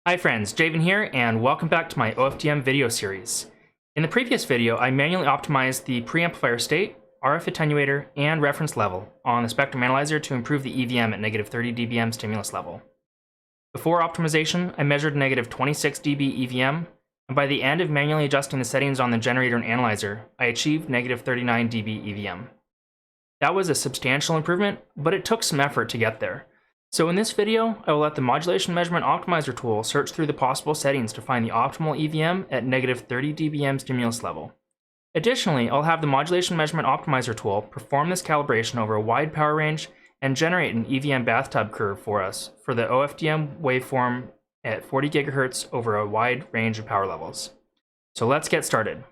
Hi friends, Javen here, and welcome back to my OFDM video series. In the previous video, I manually optimized the preamplifier state, RF attenuator, and reference level on the spectrum analyzer to improve the EVM at negative 30 dBm stimulus level. Before optimization, I measured negative 26 dB EVM, and by the end of manually adjusting the settings on the generator and analyzer, I achieved negative 39 dB EVM. That was a substantial improvement, but it took some effort to get there. So in this video, I will let the Modulation Measurement Optimizer tool search through the possible settings to find the optimal EVM at negative 30 dBm stimulus level. Additionally, I'll have the Modulation Measurement Optimizer tool perform this calibration over a wide power range and generate an EVM bathtub curve for us for the OFDM waveform at 40 GHz over a wide range of power levels. So let's get started.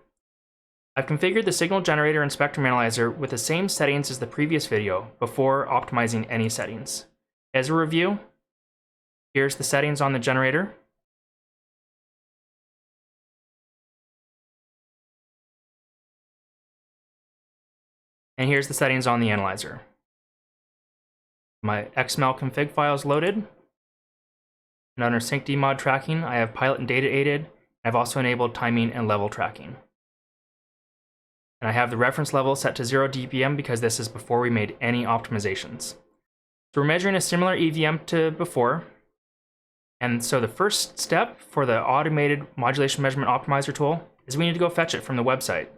I've configured the signal generator and spectrum analyzer with the same settings as the previous video before optimizing any settings. As a review, here's the settings on the generator. And here's the settings on the analyzer. My XML config file is loaded. And under sync demod tracking, I have pilot and data aided. I've also enabled timing and level tracking. And I have the reference level set to 0 dBm because this is before we made any optimizations. So we're measuring a similar EVM to before. And so the first step for the automated Modulation Measurement Optimizer tool is we need to go fetch it from the website.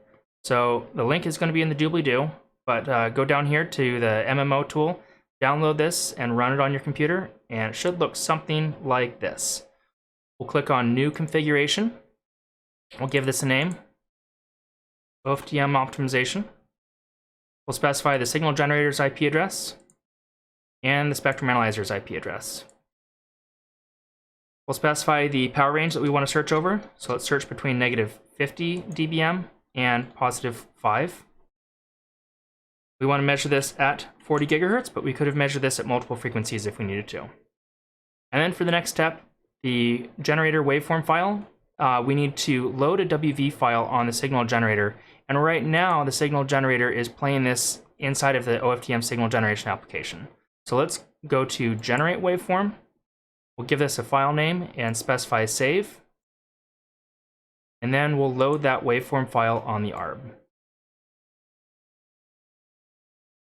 So the link is going to be in the doobly-doo, but go down here to the MMO tool, download this and run it on your computer, and it should look something like this. We'll click on New Configuration. We'll give this a name, OFDM Optimization. We'll specify the signal generator's IP address and the spectrum analyzer's IP address. We'll specify the power range that we want to search over. So let's search between negative 50 dBm and positive 5. We want to measure this at 40 GHz, but we could have measured this at multiple frequencies if we needed to. And then for the next step, the generator waveform file, we need to load a WV file on the signal generator. And right now, the signal generator is playing this inside of the OFDM signal generation application. So let's go to Generate Waveform. We'll give this a file name and specify Save. And then we'll load that waveform file on the ARB.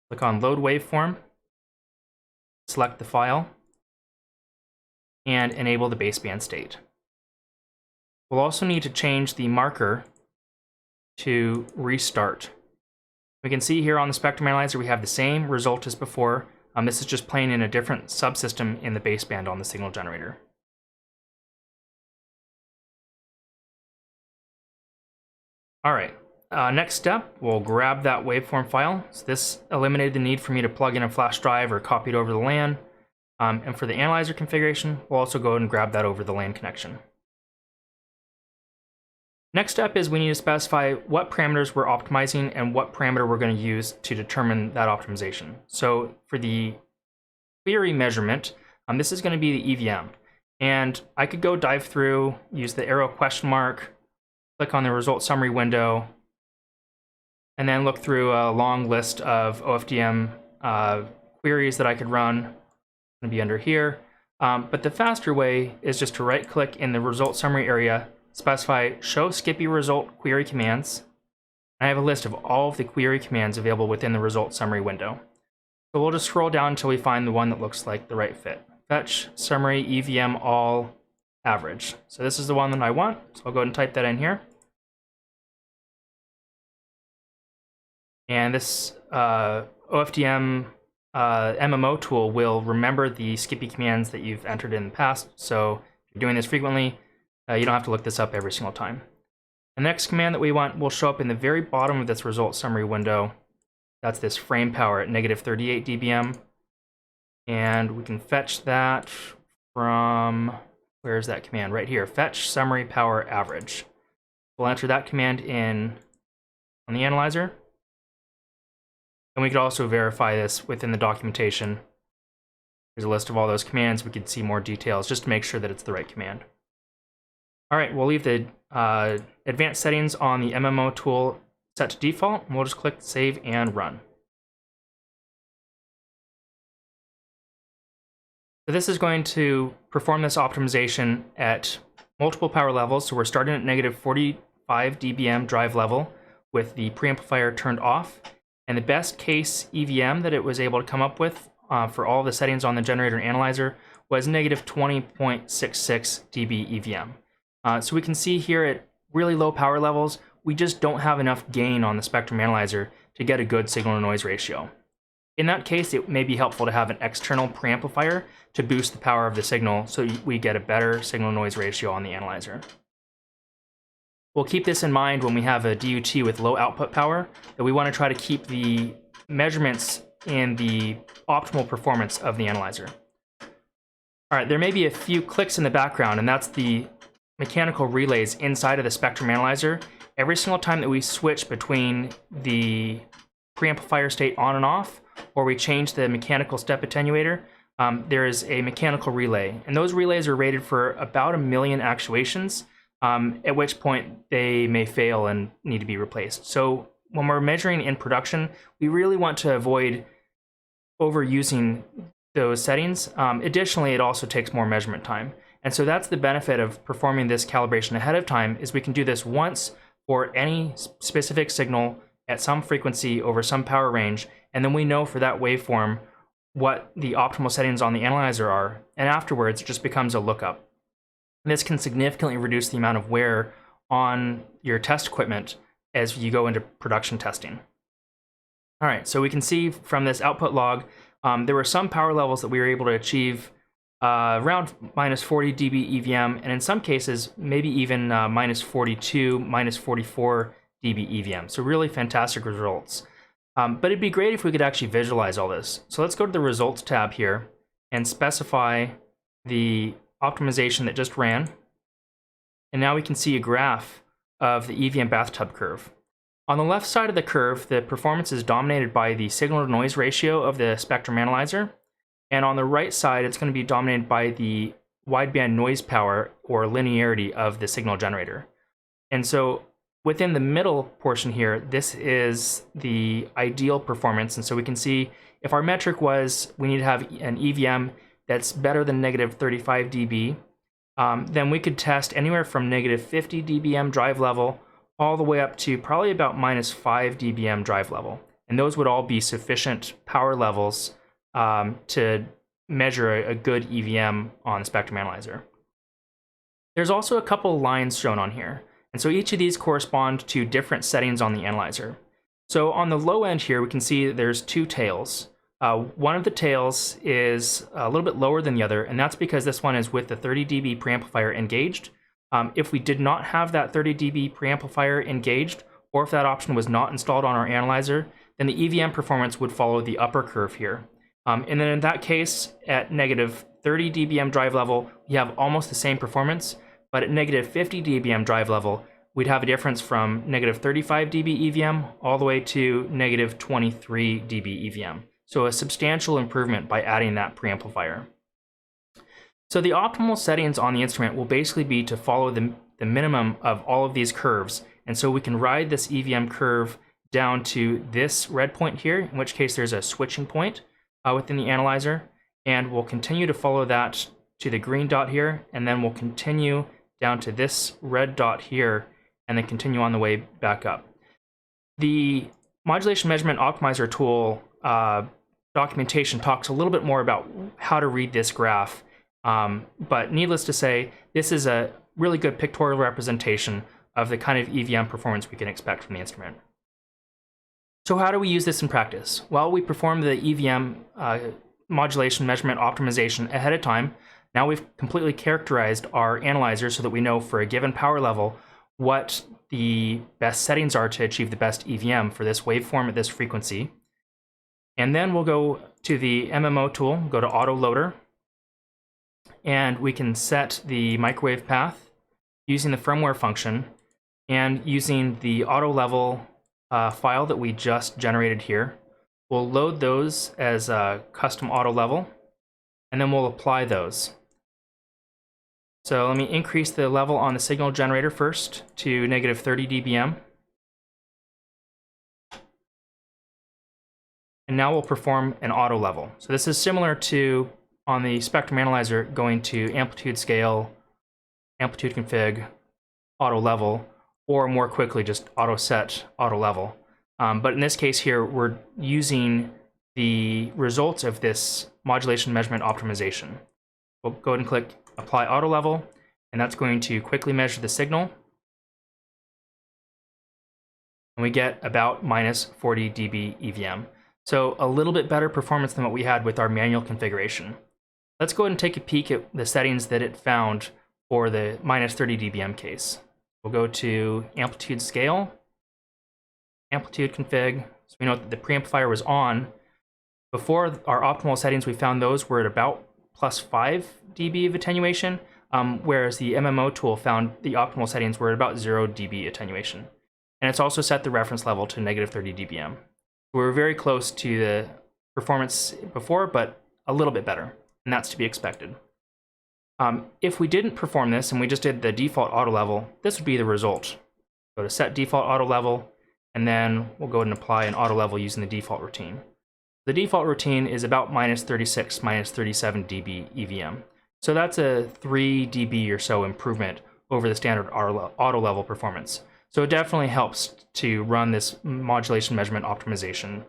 Click on Load Waveform, select the file, and enable the baseband state. We'll also need to change the marker to Restart. We can see here on the spectrum analyzer we have the same result as before. This is just playing in a different subsystem in the baseband on the signal generator. All right, next step, we'll grab that waveform file. So this eliminated the need for me to plug in a flash drive or copy it over the LAN. And for the analyzer configuration, we'll also go ahead and grab that over the LAN connection. Next step is we need to specify what parameters we're optimizing and what parameter we're going to use to determine that optimization. So for the query measurement, this is going to be the EVM. And I could go dive through, use the arrow question mark, click on the result summary window, and then look through a long list of OFDM queries that I could run. It's going to be under here. But the faster way is just to right click in the result summary area, specify Show Skippy Result Query Commands. I have a list of all of the query commands available within the result summary window. So we'll just scroll down until we find the one that looks like the right fit. Fetch Summary EVM All Average. So this is the one that I want, so I'll go ahead and type that in here. And this OFDM MMO tool will remember the Skippy commands that you've entered in the past. So if you're doing this frequently, you don't have to look this up every single time. The next command that we want will show up in the very bottom of this result summary window. That's this frame power at negative 38 dBm. And we can fetch that from, where's that command? Right here, fetch summary power average. We'll enter that command in on the analyzer. And we could also verify this within the documentation. There's a list of all those commands. We could see more details just to make sure that it's the right command. All right, we'll leave the advanced settings on the MMO tool set to default, and we'll just click Save and Run. So this is going to perform this optimization at multiple power levels. So we're starting at negative 45 dBm drive level with the preamplifier turned off. And the best case EVM that it was able to come up with for all the settings on the generator and analyzer was negative 20.66 dB EVM. So we can see here at really low power levels, we just don't have enough gain on the spectrum analyzer to get a good signal-to-noise ratio. In that case, it may be helpful to have an external preamplifier to boost the power of the signal so we get a better signal-noise ratio on the analyzer. We'll keep this in mind when we have a DUT with low output power, that we want to try to keep the measurements in the optimal performance of the analyzer. All right, there may be a few clicks in the background, and that's the mechanical relays inside of the spectrum analyzer. Every single time that we switch between the preamplifier state on and off, or we change the mechanical step attenuator, there is a mechanical relay. And those relays are rated for about 1 million actuations, at which point they may fail and need to be replaced. So when we're measuring in production, we really want to avoid overusing those settings. Additionally, it also takes more measurement time. And so that's the benefit of performing this calibration ahead of time, is we can do this once for any specific signal at some frequency over some power range, and then we know for that waveform what the optimal settings on the analyzer are, and afterwards it just becomes a lookup. And this can significantly reduce the amount of wear on your test equipment as you go into production testing. All right, so we can see from this output log, there were some power levels that we were able to achieve around minus 40 dB EVM, and in some cases, maybe even minus 42, minus 44 dB EVM. So really fantastic results. But it'd be great if we could actually visualize all this. So let's go to the results tab here and specify the optimization that just ran. And now we can see a graph of the EVM bathtub curve. On the left side of the curve, the performance is dominated by the signal-to-noise ratio of the spectrum analyzer. And on the right side, it's going to be dominated by the wideband noise power or linearity of the signal generator. And so within the middle portion here, this is the ideal performance. And so we can see if our metric was we need to have an EVM that's better than negative 35 dB, then we could test anywhere from negative 50 dBm drive level all the way up to probably about minus 5 dBm drive level. And those would all be sufficient power levels to measure a good EVM on the spectrum analyzer. There's also a couple lines shown on here. And so each of these correspond to different settings on the analyzer. So on the low end here, we can see that there's two tails. One of the tails is a little bit lower than the other, and that's because this one is with the 30 dB preamplifier engaged. If we did not have that 30 dB preamplifier engaged, or if that option was not installed on our analyzer, then the EVM performance would follow the upper curve here. And then in that case, at negative 30 dBm drive level, we have almost the same performance, but at negative 50 dBm drive level, we'd have a difference from negative 35 dB EVM all the way to negative 23 dB EVM. So a substantial improvement by adding that preamplifier. So the optimal settings on the instrument will basically be to follow the minimum of all of these curves. And so we can ride this EVM curve down to this red point here, in which case there's a switching point within the analyzer, and we'll continue to follow that to the green dot here, and then we'll continue down to this red dot here, and then continue on the way back up. The Modulation Measurement Optimizer tool documentation talks a little bit more about how to read this graph, but needless to say, this is a really good pictorial representation of the kind of EVM performance we can expect from the instrument. So how do we use this in practice? Well, we perform the EVM modulation measurement optimization ahead of time. Now we've completely characterized our analyzer so that we know for a given power level what the best settings are to achieve the best EVM for this waveform at this frequency. And then we'll go to the MMO tool, go to Auto Loader, and we can set the microwave path using the firmware function and using the auto level file that we just generated here. We'll load those as a custom auto level, and then we'll apply those. So let me increase the level on the signal generator first to negative 30 dBm. And now we'll perform an auto level. So this is similar to on the spectrum analyzer, going to amplitude scale, amplitude config, auto level, or more quickly just auto set, auto level. But in this case here, we're using the results of this modulation measurement optimization. We'll go ahead and click apply auto level, and that's going to quickly measure the signal. And we get about minus 40 dB EVM. So a little bit better performance than what we had with our manual configuration. Let's go ahead and take a peek at the settings that it found for the minus 30 dBm case. We'll go to amplitude scale, amplitude config. So we know that the preamplifier was on. Before our optimal settings, we found those were at about plus 5 dB of attenuation, whereas the MMO tool found the optimal settings were at about 0 dB attenuation. And it's also set the reference level to negative 30 dBm. We were very close to the performance before, but a little bit better, and that's to be expected. If we didn't perform this and we just did the default auto level, this would be the result. Go to set default auto level, and then we'll go ahead and apply an auto level using the default routine. The default routine is about minus 36, minus 37 dB EVM. So that's a 3 dB or so improvement over the standard auto level performance. So it definitely helps to run this modulation measurement optimization,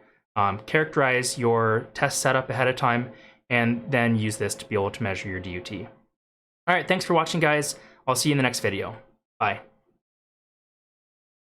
characterize your test setup ahead of time, and then use this to be able to measure your DUT. All right, thanks for watching, guys. I'll see you in the next video. Bye.